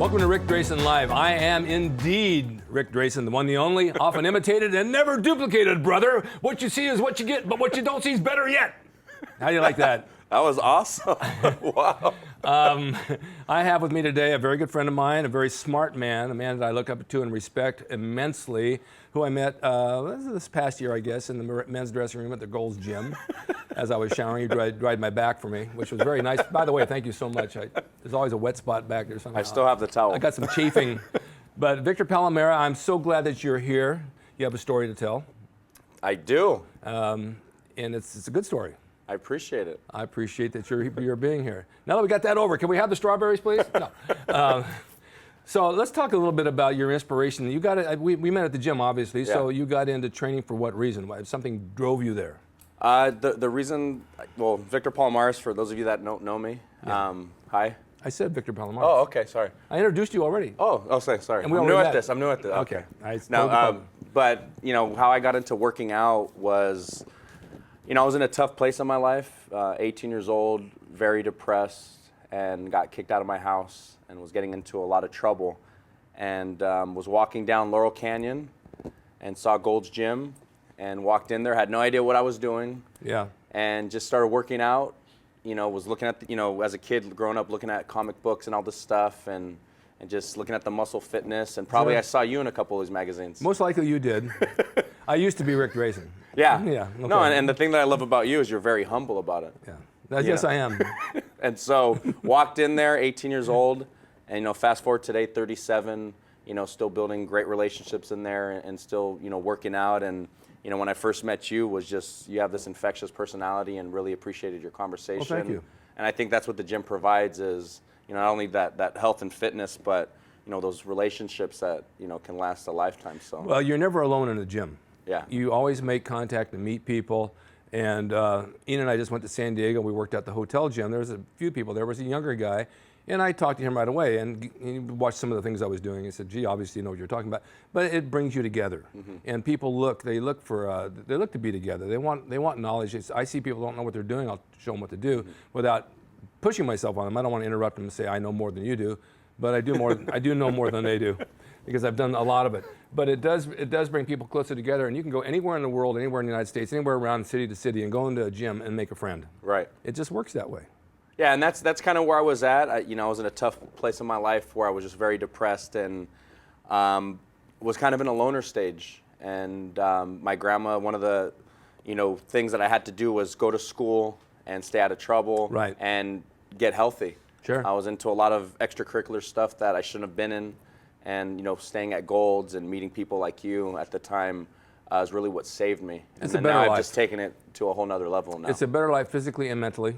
Welcome to Ric Drasin Live. I am indeed Ric Drasin, the one, the only, often imitated and never duplicated, brother. What you see is what you get, but what you don't see is better yet. How do you like that? That was awesome. Wow. I have with me today a very good friend of mine, a very smart man, a man that I look up to and respect immensely, who I met this past year, I guess, in the men's dressing room at the Gold's Gym. As I was showering, he dried my back for me, which was very nice. By the way, thank you so much. There's always a wet spot back there somehow. I still have the towel. I got some chafing. But Victor Palomares, I'm so glad that you're here. You have a story to tell. I do. And it's a good story. I appreciate it. I appreciate that you're being here. Now that we got that over, can we have the strawberries, please? No. So let's talk a little bit about your inspiration. You got it. We met at the gym, obviously. Yeah. So you got into training for what reason? Why, something drove you there? The reason, well, Victor Palomares, for those of you that don't know me, Yeah. Hi. I said Victor Palomares. Oh, okay, sorry. I introduced you already. Sorry. And I'm new at this. Okay. Now, but you know how I got into working out was, I was in a tough place in my life. 18 years old, very depressed, and got kicked out of my house and was getting into a lot of trouble. And was walking down Laurel Canyon and saw Gold's Gym and walked in there, had no idea what I was doing. Yeah. And just started working out. Was looking at, as a kid growing up, looking at comic books and all this stuff and just looking at the Muscle Fitness. And probably I saw you in a couple of these magazines. Most likely you did. I used to be Ric Drasin. Yeah. Yeah. Okay. No, and the thing that I love about you is you're very humble about it. Yeah. Yes, I am. And so walked in there, 18 years old, and fast forward today, 37. Still building great relationships in there, and still working out. And when I first met you, was just you have this infectious personality, and really appreciated your conversation. Well, thank you. And I think that's what the gym provides is not only that health and fitness, but those relationships that can last a lifetime. So well, you're never alone in the gym. Yeah. You always make contact and meet people. And Ian and I just went to San Diego. We worked at the hotel gym. There was a few people. There was a younger guy. And I talked to him right away. And he watched some of the things I was doing. He said, gee, obviously you know what you're talking about. But it brings you together. Mm-hmm. And people look to be together. They want knowledge. I see people don't know what they're doing. I'll show them what to do without pushing myself on them. I don't want to interrupt them and say, I know more than you do. But I do know more than they do, because I've done a lot of it. But it does bring people closer together, and you can go anywhere in the world, anywhere in the United States, anywhere around city to city, and go into a gym and make a friend. Right. It just works that way. Yeah, and that's kind of where I was at. I was in a tough place in my life where I was just very depressed and was kind of in a loner stage. And my grandma, one of the things that I had to do was go to school and stay out of trouble. Right. And get healthy. Sure. I was into a lot of extracurricular stuff that I shouldn't have been in, and staying at Gold's and meeting people like you at the time is really what saved me. It's and a better now life. I've just taken it to a whole nother level now. It's a better life physically and mentally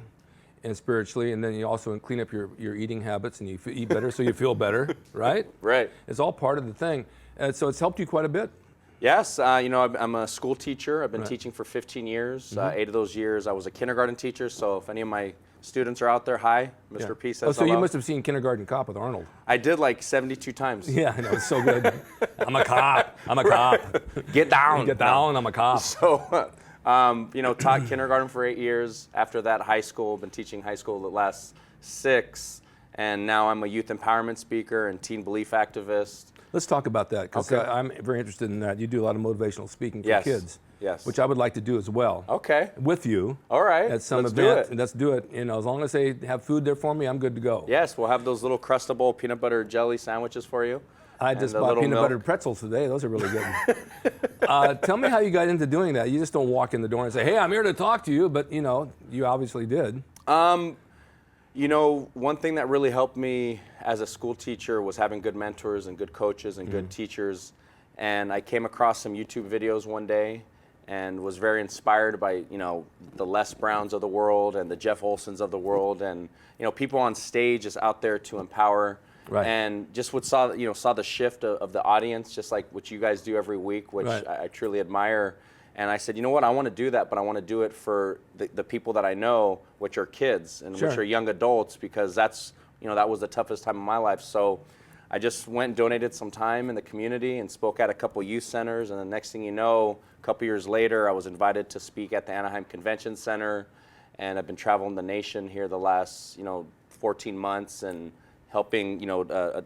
and spiritually, and then you also clean up your eating habits, and you eat better so you feel better, right? Right. It's all part of the thing. So it's helped you quite a bit. Yes, I'm a school teacher. I've been Right. teaching for 15 years. 8 of those years I was a kindergarten teacher, so if any of my students are out there, hi, Mr. P says so hello. you must have seen Kindergarten Cop with Arnold. I did like 72 times. Yeah, I know, it's so good. I'm a cop. I'm a cop. Get down. Get down, I'm a cop. So, taught kindergarten for 8 years. After that, high school. Been teaching high school the last 6. And now I'm a youth empowerment speaker and teen belief activist. Let's talk about that, because Okay. I'm very interested in that. You do a lot of motivational speaking for Yes. kids. Yes. Which I would like to do as well. Okay. With you. All right. At some Let's event. do it. Let's do it. As long as they have food there for me, I'm good to go. Yes, we'll have those little Crustable peanut butter jelly sandwiches for you. I just bought peanut butter pretzels today. Those are really good. Tell me how you got into doing that. You just don't walk in the door and say, hey, I'm here to talk to you, but you obviously did. One thing that really helped me as a school teacher was having good mentors and good coaches and good teachers. And I came across some YouTube videos one day and was very inspired by, the Les Browns of the world and the Jeff Olsons of the world, and, people on stage just out there to empower. Right. And just saw the shift of the audience, just like what you guys do every week, which Right. I truly admire. And I said, you know what, I want to do that, but I want to do it for the people that I know, which are kids and Sure. which are young adults, because that's, that was the toughest time of my life. So I just went and donated some time in the community and spoke at a couple youth centers. And the next thing you know, a couple years later, I was invited to speak at the Anaheim Convention Center. And I've been traveling the nation here the last, 14 months and helping,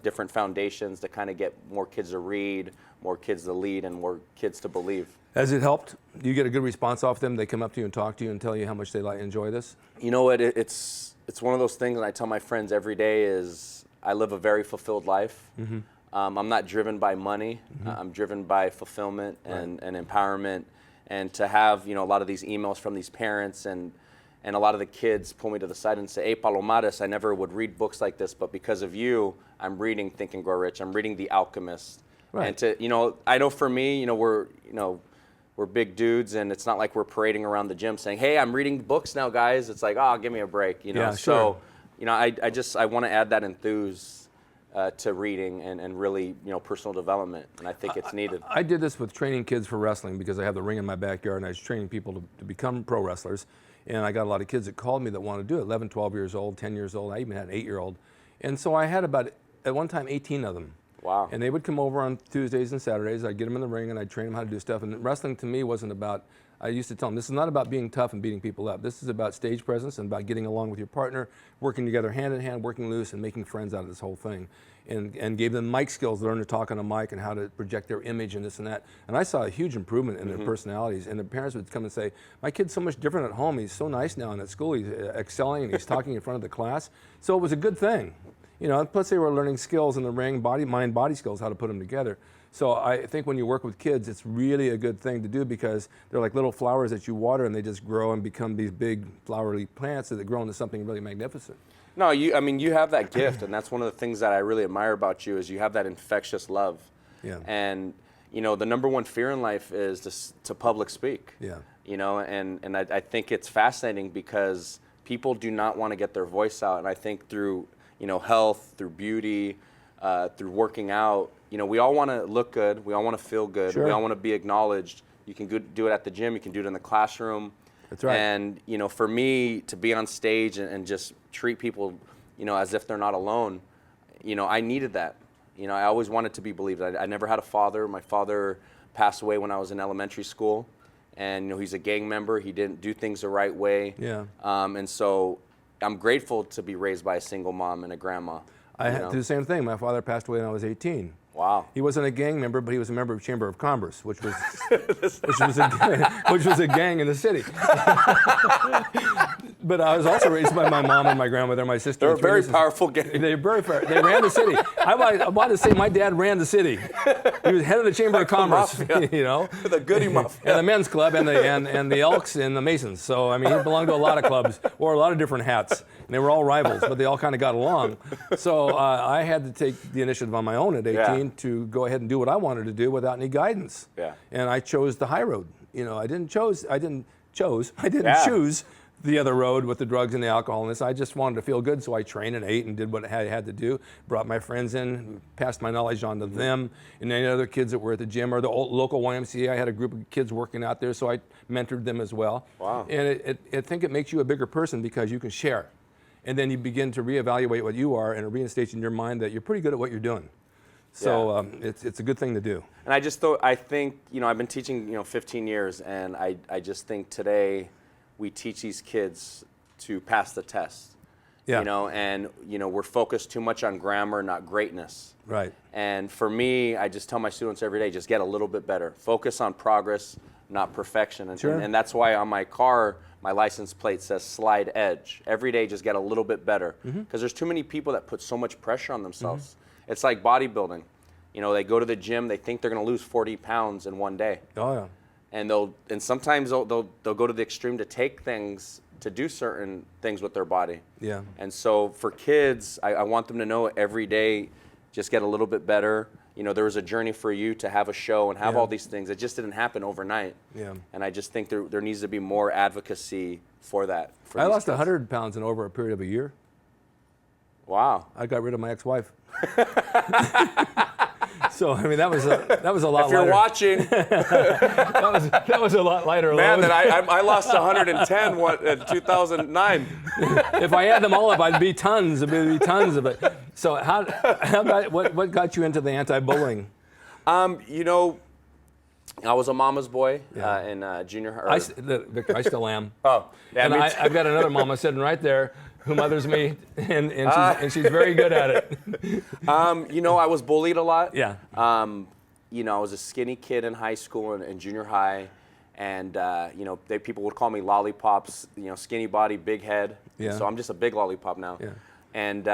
different foundations to kind of get more kids to read, more kids to lead, and more kids to believe. Has it helped? Do you get a good response off them? They come up to you and talk to you and tell you how much they enjoy this? You know what? It's one of those things, and I tell my friends every day is I live a very fulfilled life. Mm-hmm. I'm not driven by money. Mm-hmm. I'm driven by fulfillment and empowerment. And to have, a lot of these emails from these parents and a lot of the kids pull me to the side and say, hey, Palomares, I never would read books like this, but because of you, I'm reading Think and Grow Rich. I'm reading The Alchemist. Right. And to, I know for me, we're big dudes, and it's not like we're parading around the gym saying, hey, I'm reading books now, guys. It's like, oh, give me a break, Yeah, So, sure. I want to add that enthuse to reading and really, personal development, and I think it's needed. I did this with training kids for wrestling because I have the ring in my backyard, and I was training people to become pro wrestlers. And I got a lot of kids that called me that want to do it, 11, 12 years old, 10 years old. I even had an 8-year-old. And so I had about, at one time, 18 of them. Wow. And they would come over on Tuesdays and Saturdays. I'd get them in the ring and I'd train them how to do stuff. And wrestling to me wasn't about, I used to tell them, this is not about being tough and beating people up. This is about stage presence and about getting along with your partner, working together hand in hand, working loose, and making friends out of this whole thing. And gave them mic skills, learn to talk on a mic and how to project their image and this and that. And I saw a huge improvement in their personalities. And the parents would come and say, my kid's so much different at home. He's so nice now, and at school he's excelling and he's talking in front of the class. So it was a good thing. Plus they were learning skills in the ring, mind, body skills, how to put them together. So I think when you work with kids, it's really a good thing to do because they're like little flowers that you water and they just grow and become these big flowery plants that grow into something really magnificent. No, you have that gift, and that's one of the things that I really admire about you is you have that infectious love. Yeah. And, the number one fear in life is to public speak. Yeah. And I think it's fascinating because people do not want to get their voice out, and I think through health, through beauty, through working out. We all want to look good. We all want to feel good. Sure. We all want to be acknowledged. You can do it at the gym. You can do it in the classroom. That's right. And, for me to be on stage and just treat people, as if they're not alone, I needed that. I always wanted to be believed. I never had a father. My father passed away when I was in elementary school. And, he's a gang member. He didn't do things the right way. Yeah. And so I'm grateful to be raised by a single mom and a grandma. I had to do the same thing. My father passed away when I was 18. Wow. He wasn't a gang member, but he was a member of Chamber of Commerce, which was a gang in the city. But I was also raised by my mom and my grandmother and my sister. They're a very powerful gang. They were very powerful. They ran the city. I want to say my dad ran the city. He was head of the Chamber of Commerce. The goody mafia. And the men's club and the Elks and the Masons. So I mean, he belonged to a lot of clubs, wore a lot of different hats. And they were all rivals, but they all kind of got along. So I had to take the initiative on my own at 18 to go ahead and do what I wanted to do without any guidance. Yeah. And I chose the high road. I didn't choose the other road with the drugs and the alcohol and this. I just wanted to feel good, so I trained and ate and did what I had to do. Brought my friends in, passed my knowledge on to them, and any other kids that were at the gym or the local YMCA. I had a group of kids working out there, so I mentored them as well. Wow. And I think it makes you a bigger person because you can share. And then you begin to reevaluate what you are and it reinstates in your mind that you're pretty good at what you're doing. So it's a good thing to do. And I think, I've been teaching, 15 years, and I just think today we teach these kids to pass the test. Yeah. And we're focused too much on grammar, not greatness. Right. And for me, I just tell my students every day, just get a little bit better. Focus on progress, not perfection. And, sure. and that's why on my car, my license plate says slide edge. Every day, just get a little bit better. Because there's too many people that put so much pressure on themselves. It's like bodybuilding. They go to the gym, they think they're going to lose 40 pounds in one day. Oh, yeah. And sometimes they'll go to the extreme to take things, to do certain things with their body. Yeah. And so for kids, I want them to know every day, just get a little bit better. There was a journey for you to have a show and have all these things. It just didn't happen overnight. Yeah. And I just think there needs to be more advocacy for that. I lost 100 pounds in over a period of a year. Wow. I got rid of my ex-wife. So I mean that was a lot. If you're lighter. Watching, that was a lot lighter. Man, then I lost 110 in 2009. If I add them all up, it'd be tons. It'd be tons of it. So what got you into the anti-bullying? I was a mama's boy in junior high. I still am. Oh, yeah, and I've got another mama sitting right there who mothers me, and she's very good at it. You know, I was bullied a lot. Yeah. You know, I was a skinny kid in high school and junior high, and you know, people would call me lollipops. You know, skinny body, big head. Yeah. So I'm just a big lollipop now. Yeah. And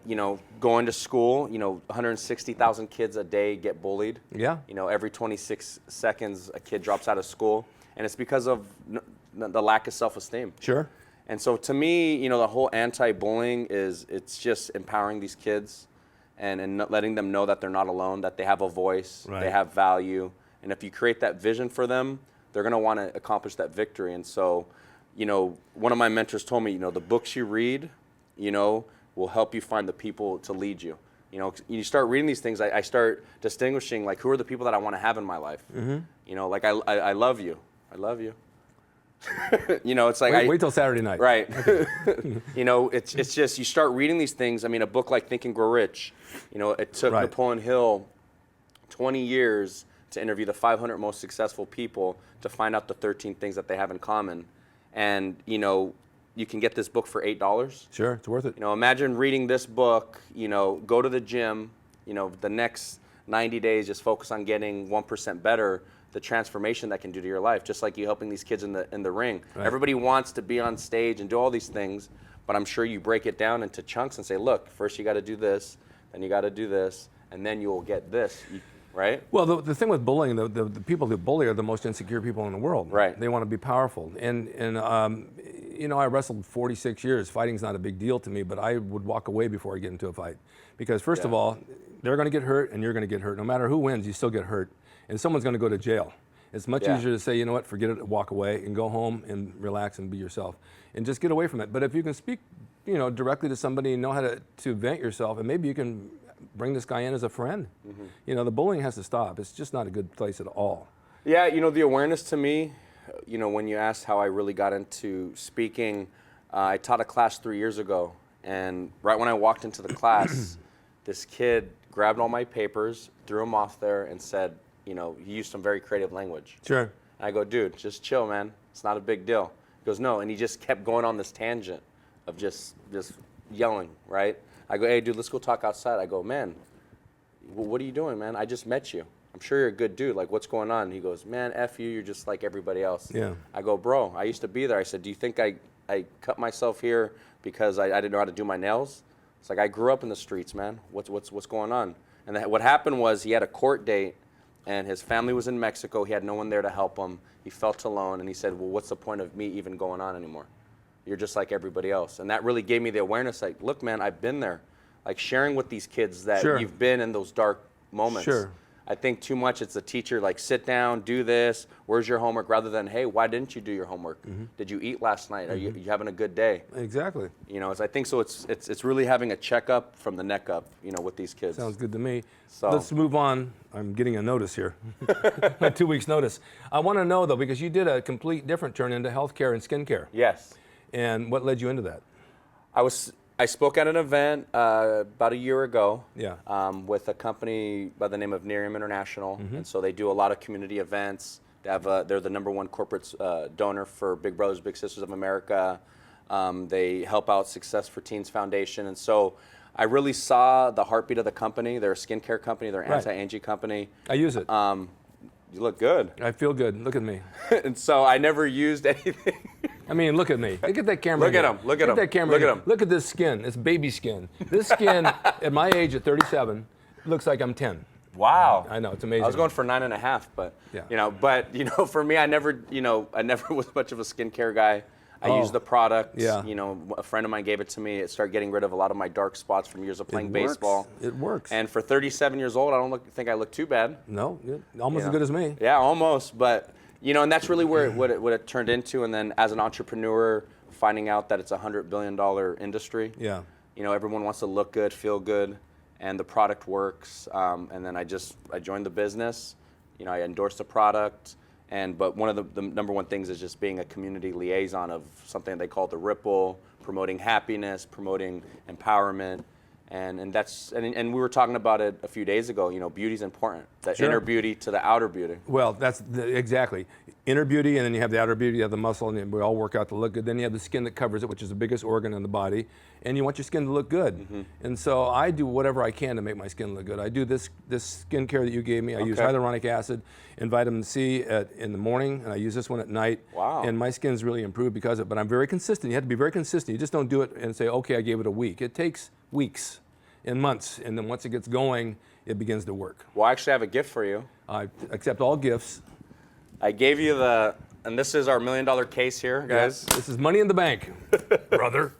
you know, going to school, you know, 160,000 kids a day get bullied. Yeah. You know, every 26 seconds a kid drops out of school, and it's because of the lack of self-esteem. Sure. And so to me, you know, the whole anti-bullying it's just empowering these kids and letting them know that they're not alone, that they have a voice, Right. they have value. And if you create that vision for them, they're going to want to accomplish that victory. And so, you know, one of my mentors told me, you know, the books you read, you know, will help you find the people to lead you. You know, you start reading these things, I start distinguishing, like, who are the people that I want to have in my life? Mm-hmm. You know, like, I love you. I love you. You know, it's like wait till Saturday night. Right. You know, it's just you start reading these things. I mean, a book like Think and Grow Rich, you know, it took Right. Napoleon Hill 20 years to interview the 500 most successful people to find out the 13 things that they have in common. And, you know, you can get this book for $8. Sure, it's worth it. You know, imagine reading this book, you know, go to the gym, you know, the next 90 days just focus on getting 1% better, the transformation that can do to your life, just like you helping these kids in the ring. Right. Everybody wants to be on stage and do all these things, but I'm sure you break it down into chunks and say, look, first you got to do this, then you got to do this, and then you'll get this, right? Well, the thing with bullying, the people who bully are the most insecure people in the world. Right. They want to be powerful. And you know, I wrestled 46 years. Fighting's not a big deal to me, but I would walk away before I get into a fight. Because first of all, they're going to get hurt and you're going to get hurt. No matter who wins, you still get hurt. And someone's going to go to jail. It's much easier to say, you know what, forget it, walk away and go home and relax and be yourself. And just get away from it. But if you can speak, you know, directly to somebody and know how to vent yourself, and maybe you can bring this guy in as a friend. Mm-hmm. You know, the bullying has to stop. It's just not a good place at all. Yeah, you know, the awareness to me, you know, when you asked how I really got into speaking, I taught a class 3 years ago. And right when I walked into the class, this kid grabbed all my papers, threw them off there, and said, you know, he used some very creative language. Sure. And I go, dude, just chill, man. It's not a big deal. He goes, no. And he just kept going on this tangent of just yelling, right? I go, hey, dude, let's go talk outside. I go, man, what are you doing, man? I just met you. I'm sure you're a good dude. Like, what's going on? And he goes, man, F you. You're just like everybody else. Yeah. I go, bro, I used to be there. I said, do you think I cut myself here because I didn't know how to do my nails? It's like, I grew up in the streets, man. What's going on? And what happened was he had a court date, and his family was in Mexico. He had no one there to help him. He felt alone, and he said, well, what's the point of me even going on anymore? You're just like everybody else. And that really gave me the awareness, like, look, man, I've been there. Like, sharing with these kids that you've been in those dark moments. Sure. I think too much it's the teacher, like, sit down, do this, where's your homework, rather than, hey, why didn't you do your homework? Mm-hmm. Did you eat last night? Are you having a good day? Exactly. You know, I think so it's really having a checkup from the neck up, you know, with these kids. Sounds good to me. So let's move on. I'm getting a notice here, a 2 weeks notice. I want to know, though, because you did a complete different turn into healthcare and skincare. Yes. And what led you into that? I spoke at an event about a year ago with a company by the name of Nerium International. Mm-hmm. And so they do a lot of community events. They're the #1 corporate donor for Big Brothers Big Sisters of America. They help out Success for Teens Foundation. And so I really saw the heartbeat of the company. They're a skincare company. They're an anti-aging company. I use it. You look good. I feel good. Look at me. And so I never used anything. I mean, look at me. Look at that camera. Look at him. Look at him. That camera. Look at him. Look at this skin. It's baby skin. This skin, at my age, at 37, looks like I'm 10. Wow. I know, it's amazing. I was going for 9.5, but you know, for me, I never was much of a skincare guy. I used the product. Yeah. You know, a friend of mine gave it to me. It started getting rid of a lot of my dark spots from years of playing baseball. It works. And for 37 years old, I don't think I look too bad. No, almost as good as me. Yeah, almost. But you know, and that's really where what it turned into. And then as an entrepreneur, finding out that it's a $100 billion industry. Yeah. You know, everyone wants to look good, feel good, and the product works. And then I joined the business. You know, I endorsed the product. But one of the #1 things is just being a community liaison of something they call the Ripple, promoting happiness, promoting empowerment. And we were talking about it a few days ago. You know, beauty's important. The Sure. inner beauty to the outer beauty. Well, exactly. Inner beauty, and then you have the outer beauty, you have the muscle, and we all work out to look good. Then you have the skin that covers it, which is the biggest organ in the body, and you want your skin to look good. Mm-hmm. And so I do whatever I can to make my skin look good. I do this skincare that you gave me. I use Okay. hyaluronic acid and vitamin C in the morning, and I use this one at night. Wow. And my skin's really improved because of it. But I'm very consistent. You have to be very consistent. You just don't do it and say, okay, I gave it a week. It takes weeks and months, and then once it gets going, it begins to work. Well, I actually have a gift for you. I accept all gifts. I gave you and this is our $1 million case here, guys. This is money in the bank, brother.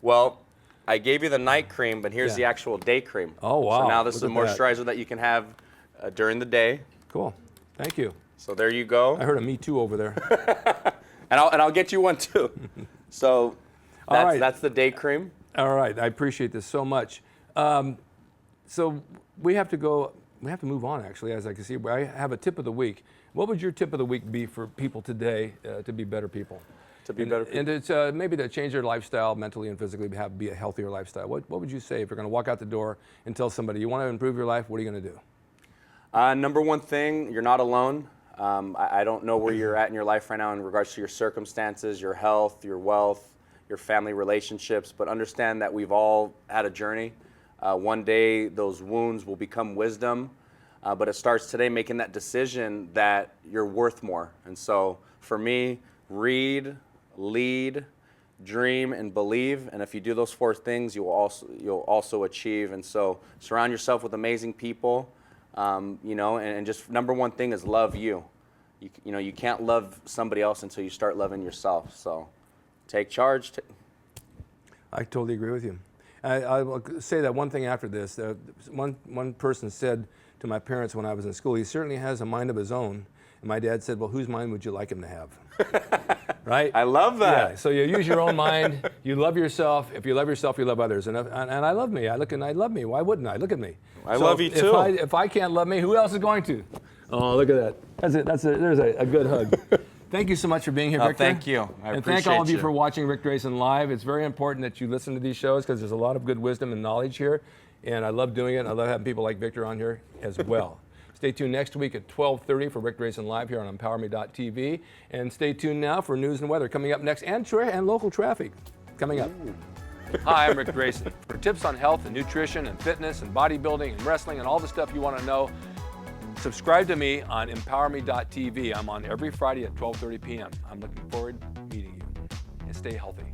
Well, I gave you the night cream, but here's Yeah. the actual day cream. Oh, wow. So now this is a Look at that. moisturizer that you can have during the day. Cool. Thank you. So there you go. I heard a Me Too over there. And I'll get you one too. So All right. that's the day cream. All right. I appreciate this so much. So we have to move on, actually, as I can see. I have a tip of the week. What would your tip of the week be for people today to be better people? To be better people. And it's maybe to change their lifestyle mentally and physically, be a healthier lifestyle. What would you say if you're going to walk out the door and tell somebody you want to improve your life? What are you going to do? Number one thing, you're not alone. I don't know where you're at in your life right now in regards to your circumstances, your health, your wealth, your family relationships, but understand that we've all had a journey. One day those wounds will become wisdom, but it starts today making that decision that you're worth more. And so for me, read, lead, dream, and believe. And if you do those 4 things, you'll also achieve. And so surround yourself with amazing people, and just number one thing is love you. You can't love somebody else until you start loving yourself. So take charge. I totally agree with you. I will say that one thing after this. One person said to my parents when I was in school, he certainly has a mind of his own. And my dad said, well, whose mind would you like him to have? Right? I love that. Yeah, so you use your own mind. You love yourself. If you love yourself, you love others. And I love me. I love me. Why wouldn't I? Look at me. I love you too. If I can't love me, who else is going to? Oh, look at that. There's a good hug. Thank you so much for being here, Victor. Thank you. And thank all of you for watching Ric Drasin Live. It's very important that you listen to these shows because there's a lot of good wisdom and knowledge here. And I love doing it. And I love having people like Victor on here as well. Stay tuned next week at 12:30 for Ric Drasin Live here on emPOWERme.tv. And stay tuned now for news and weather coming up next, and local traffic coming up. Hi, I'm Ric Drasin. For tips on health and nutrition and fitness and bodybuilding and wrestling and all the stuff you want to know, subscribe to me on emPOWERme.tv. I'm on every Friday at 12:30 p.m. I'm looking forward to meeting you. And stay healthy.